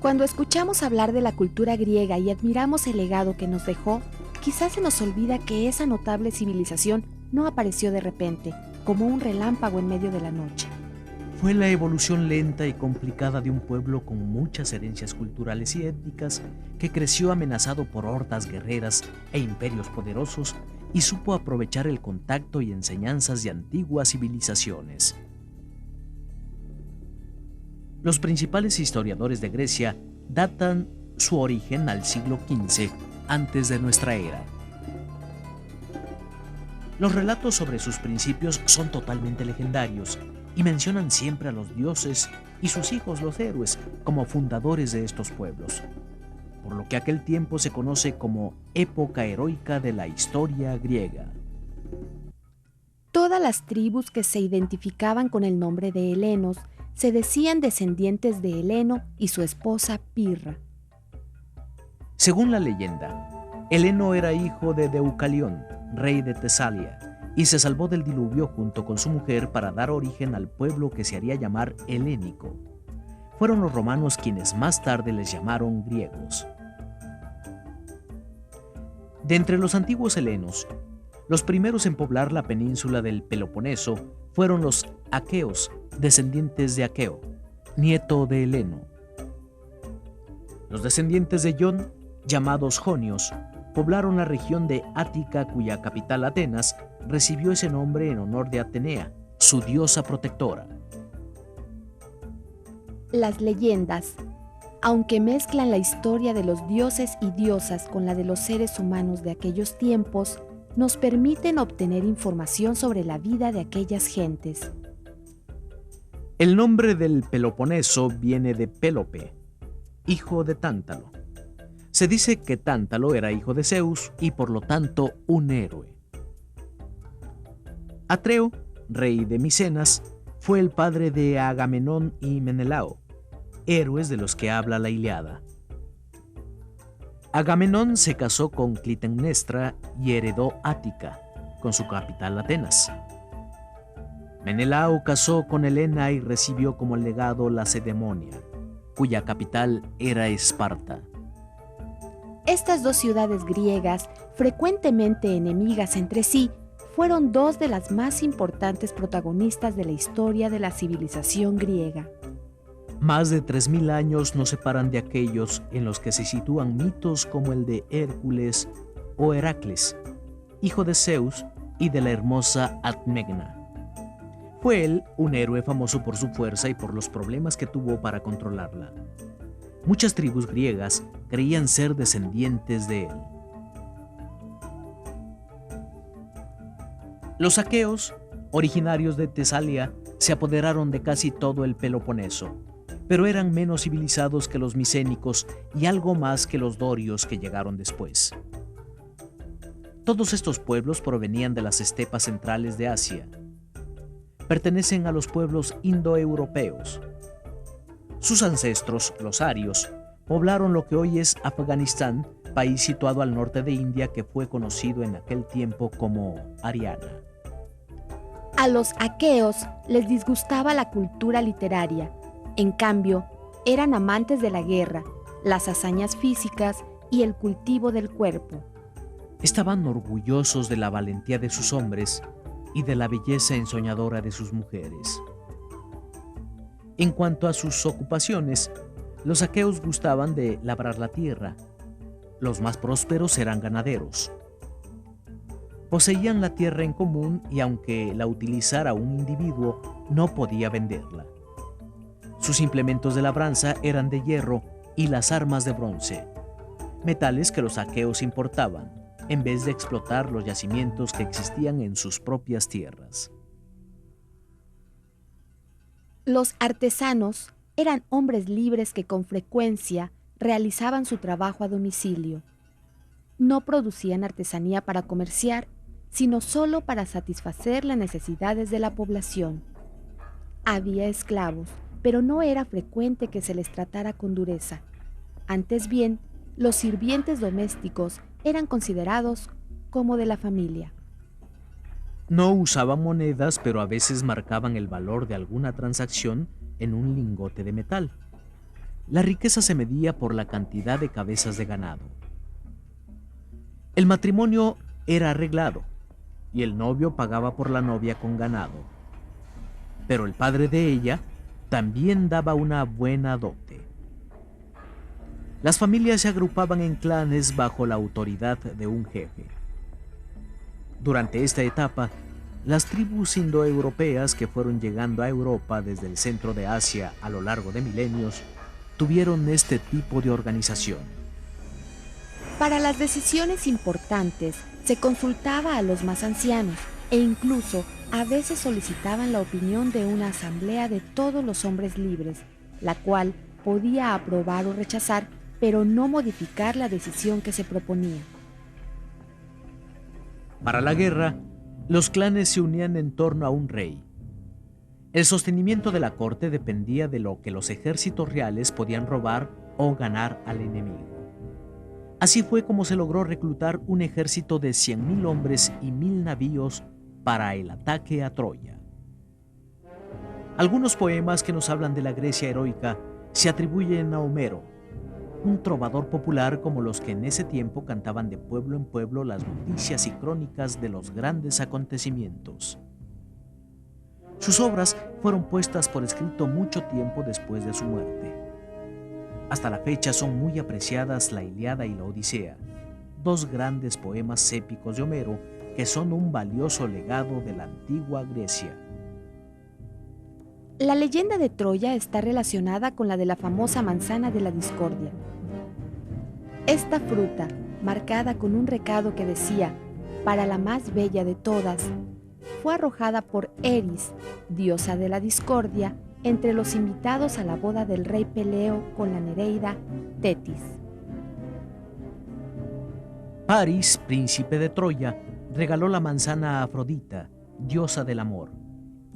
Cuando escuchamos hablar de la cultura griega y admiramos el legado que nos dejó, quizás se nos olvida que esa notable civilización no apareció de repente, como un relámpago en medio de la noche. Fue la evolución lenta y complicada de un pueblo con muchas herencias culturales y étnicas que creció amenazado por hordas guerreras e imperios poderosos y supo aprovechar el contacto y enseñanzas de antiguas civilizaciones. Los principales historiadores de Grecia datan su origen al siglo XV antes de nuestra era. Los relatos sobre sus principios son totalmente legendarios y mencionan siempre a los dioses y sus hijos los héroes como fundadores de estos pueblos, por lo que aquel tiempo se conoce como época heroica de la historia griega. Todas las tribus que se identificaban con el nombre de helenos se decían descendientes de Heleno y su esposa Pirra. Según la leyenda, Heleno era hijo de Deucalión, rey de Tesalia, y se salvó del diluvio junto con su mujer para dar origen al pueblo que se haría llamar helénico. Fueron los romanos quienes más tarde les llamaron griegos. De entre los antiguos helenos, los primeros en poblar la península del Peloponeso fueron los aqueos, descendientes de Aqueo, nieto de Heleno. Los descendientes de Ion, llamados jonios, poblaron la región de Ática, cuya capital Atenas recibió ese nombre en honor de Atenea, su diosa protectora. Las leyendas, aunque mezclan la historia de los dioses y diosas con la de los seres humanos de aquellos tiempos, nos permiten obtener información sobre la vida de aquellas gentes. El nombre del Peloponeso viene de Pélope, hijo de Tántalo. Se dice que Tántalo era hijo de Zeus y por lo tanto un héroe. Atreo, rey de Micenas, fue el padre de Agamenón y Menelao, héroes de los que habla la Ilíada. Agamenón se casó con Clitemnestra y heredó Ática, con su capital Atenas. Menelao casó con Helena y recibió como legado Lacedemonia, cuya capital era Esparta. Estas dos ciudades griegas, frecuentemente enemigas entre sí, fueron dos de las más importantes protagonistas de la historia de la civilización griega. Más de 3000 años nos separan de aquellos en los que se sitúan mitos como el de Hércules o Heracles, hijo de Zeus y de la hermosa Admegna. Fue él un héroe famoso por su fuerza y por los problemas que tuvo para controlarla. Muchas tribus griegas creían ser descendientes de él. Los aqueos, originarios de Tesalia, se apoderaron de casi todo el Peloponeso, pero eran menos civilizados que los micénicos y algo más que los dorios que llegaron después. Todos estos pueblos provenían de las estepas centrales de Asia. Pertenecen a los pueblos indoeuropeos. Sus ancestros, los arios, poblaron lo que hoy es Afganistán, país situado al norte de India que fue conocido en aquel tiempo como Ariana. A los aqueos les disgustaba la cultura literaria. En cambio, eran amantes de la guerra, las hazañas físicas y el cultivo del cuerpo. Estaban orgullosos de la valentía de sus hombres y de la belleza ensoñadora de sus mujeres. En cuanto a sus ocupaciones, los aqueos gustaban de labrar la tierra. Los más prósperos eran ganaderos. Poseían la tierra en común y aunque la utilizara un individuo, no podía venderla. Sus implementos de labranza eran de hierro y las armas de bronce, metales que los aqueos importaban, en vez de explotar los yacimientos que existían en sus propias tierras. Los artesanos eran hombres libres que con frecuencia realizaban su trabajo a domicilio. No producían artesanía para comerciar, sino solo para satisfacer las necesidades de la población. Había esclavos, pero no era frecuente que se les tratara con dureza. Antes bien, los sirvientes domésticos eran considerados como de la familia. No usaban monedas, pero a veces marcaban el valor de alguna transacción en un lingote de metal. La riqueza se medía por la cantidad de cabezas de ganado. El matrimonio era arreglado y el novio pagaba por la novia con ganado. Pero el padre de ella también daba una buena dote. Las familias se agrupaban en clanes bajo la autoridad de un jefe. Durante esta etapa, las tribus indoeuropeas que fueron llegando a Europa desde el centro de Asia a lo largo de milenios tuvieron este tipo de organización. Para las decisiones importantes se consultaba a los más ancianos e incluso a veces solicitaban la opinión de una asamblea de todos los hombres libres, la cual podía aprobar o rechazar, pero no modificar la decisión que se proponía. Para la guerra, los clanes se unían en torno a un rey. El sostenimiento de la corte dependía de lo que los ejércitos reales podían robar o ganar al enemigo. Así fue como se logró reclutar un ejército de 100.000 hombres y 1.000 navíos para el ataque a Troya. Algunos poemas que nos hablan de la Grecia heroica se atribuyen a Homero, un trovador popular como los que en ese tiempo cantaban de pueblo en pueblo las noticias y crónicas de los grandes acontecimientos. Sus obras fueron puestas por escrito mucho tiempo después de su muerte. Hasta la fecha son muy apreciadas la Ilíada y la Odisea, dos grandes poemas épicos de Homero que son un valioso legado de la antigua Grecia. La leyenda de Troya está relacionada con la de la famosa manzana de la discordia. Esta fruta, marcada con un recado que decía «para la más bella de todas», fue arrojada por Eris, diosa de la discordia, entre los invitados a la boda del rey Peleo con la nereida Tetis. Paris, príncipe de Troya, regaló la manzana a Afrodita, diosa del amor,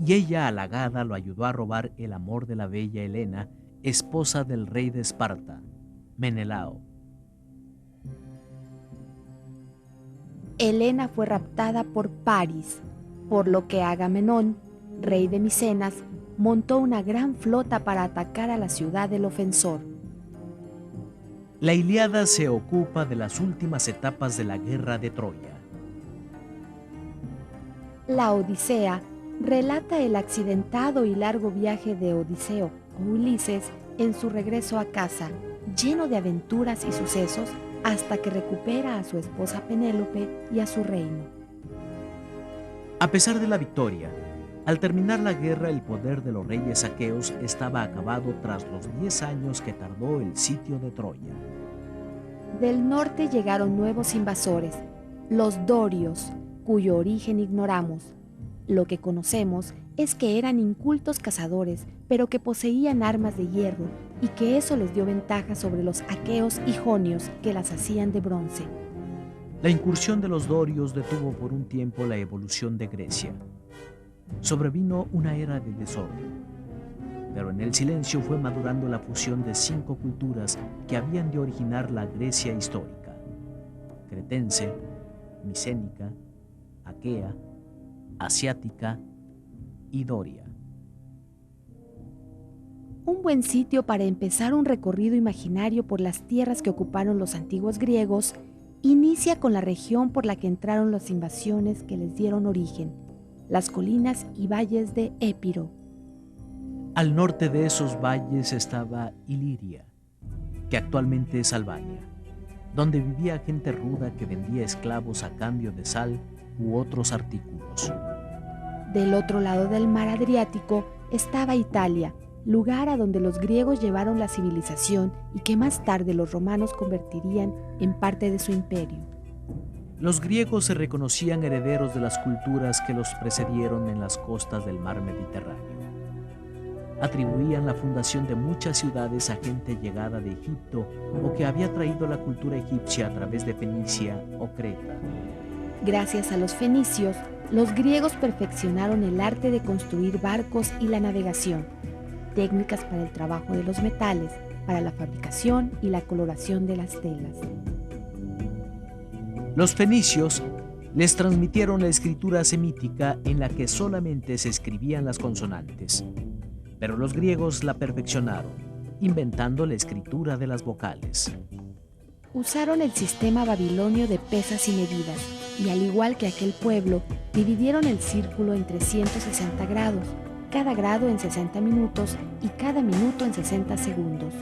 y ella, halagada, lo ayudó a robar el amor de la bella Helena, esposa del rey de Esparta, Menelao. Helena fue raptada por Paris, por lo que Agamenón, rey de Micenas, montó una gran flota para atacar a la ciudad del ofensor. La Ilíada se ocupa de las últimas etapas de la guerra de Troya. La Odisea relata el accidentado y largo viaje de Odiseo o Ulises en su regreso a casa, lleno de aventuras y sucesos, hasta que recupera a su esposa Penélope y a su reino. A pesar de la victoria, al terminar la guerra, el poder de los reyes aqueos estaba acabado tras los 10 años que tardó el sitio de Troya. Del norte llegaron nuevos invasores, los dorios, cuyo origen ignoramos. Lo que conocemos es que eran incultos cazadores, pero que poseían armas de hierro y que eso les dio ventaja sobre los aqueos y jonios que las hacían de bronce. La incursión de los dorios detuvo por un tiempo la evolución de Grecia. Sobrevino una era de desorden, pero en el silencio fue madurando la fusión de 5 culturas que habían de originar la Grecia histórica: cretense, micénica, aquea, asiática y doria. Un buen sitio para empezar un recorrido imaginario por las tierras que ocuparon los antiguos griegos inicia con la región por la que entraron las invasiones que les dieron origen, las colinas y valles de Épiro. Al norte de esos valles estaba Iliria, que actualmente es Albania, donde vivía gente ruda que vendía esclavos a cambio de sal u otros artículos. Del otro lado del mar Adriático estaba Italia, lugar a donde los griegos llevaron la civilización y que más tarde los romanos convertirían en parte de su imperio. Los griegos se reconocían herederos de las culturas que los precedieron en las costas del mar Mediterráneo. Atribuían la fundación de muchas ciudades a gente llegada de Egipto o que había traído la cultura egipcia a través de Fenicia o Creta. Gracias a los fenicios, los griegos perfeccionaron el arte de construir barcos y la navegación, técnicas para el trabajo de los metales, para la fabricación y la coloración de las telas. Los fenicios les transmitieron la escritura semítica en la que solamente se escribían las consonantes, pero los griegos la perfeccionaron, inventando la escritura de las vocales. Usaron el sistema babilonio de pesas y medidas, y al igual que aquel pueblo, dividieron el círculo en 360 grados, cada grado en 60 minutos y cada minuto en 60 segundos.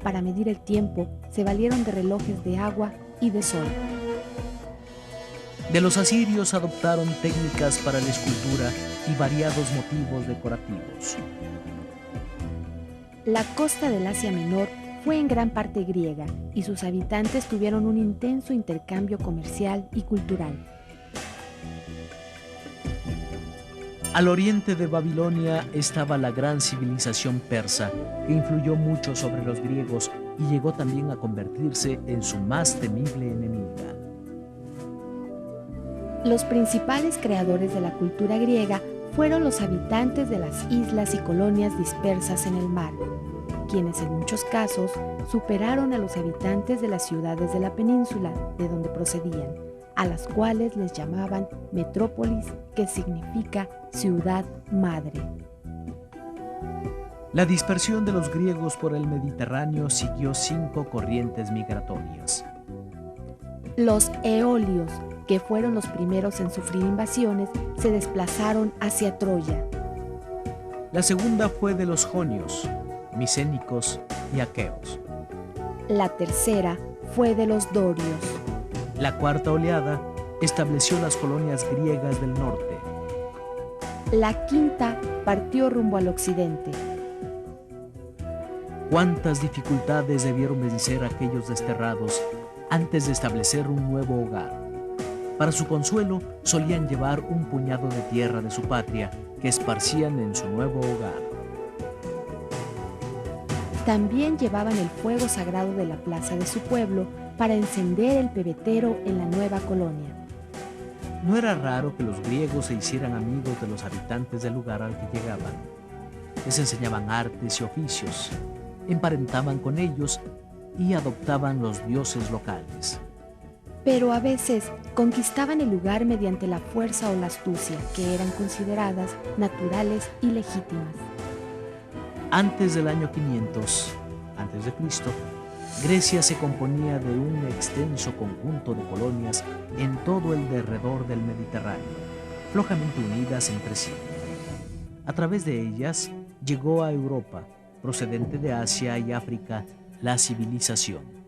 Para medir el tiempo, se valieron de relojes de agua y de sol. De los asirios adoptaron técnicas para la escultura y variados motivos decorativos. La costa del Asia Menor fue en gran parte griega y sus habitantes tuvieron un intenso intercambio comercial y cultural. Al oriente de Babilonia estaba la gran civilización persa, que influyó mucho sobre los griegos y llegó también a convertirse en su más temible enemiga. Los principales creadores de la cultura griega fueron los habitantes de las islas y colonias dispersas en el mar, quienes en muchos casos superaron a los habitantes de las ciudades de la península de donde procedían, a las cuales les llamaban metrópolis, que significa ciudad madre. La dispersión de los griegos por el Mediterráneo siguió 5 corrientes migratorias. Los eolios, que fueron los primeros en sufrir invasiones, se desplazaron hacia Troya. La segunda fue de los jonios, micénicos y aqueos. La tercera fue de los dorios. La cuarta oleada estableció las colonias griegas del norte. La quinta partió rumbo al occidente. Cuántas dificultades debieron vencer aquellos desterrados antes de establecer un nuevo hogar. Para su consuelo, solían llevar un puñado de tierra de su patria que esparcían en su nuevo hogar. También llevaban el fuego sagrado de la plaza de su pueblo para encender el pebetero en la nueva colonia. No era raro que los griegos se hicieran amigos de los habitantes del lugar al que llegaban. Les enseñaban artes y oficios, emparentaban con ellos y adoptaban los dioses locales. Pero a veces conquistaban el lugar mediante la fuerza o la astucia, que eran consideradas naturales y legítimas. Antes del año 500 a.C., Grecia se componía de un extenso conjunto de colonias en todo el derredor del Mediterráneo, flojamente unidas entre sí. A través de ellas llegó a Europa, procedente de Asia y África, la civilización.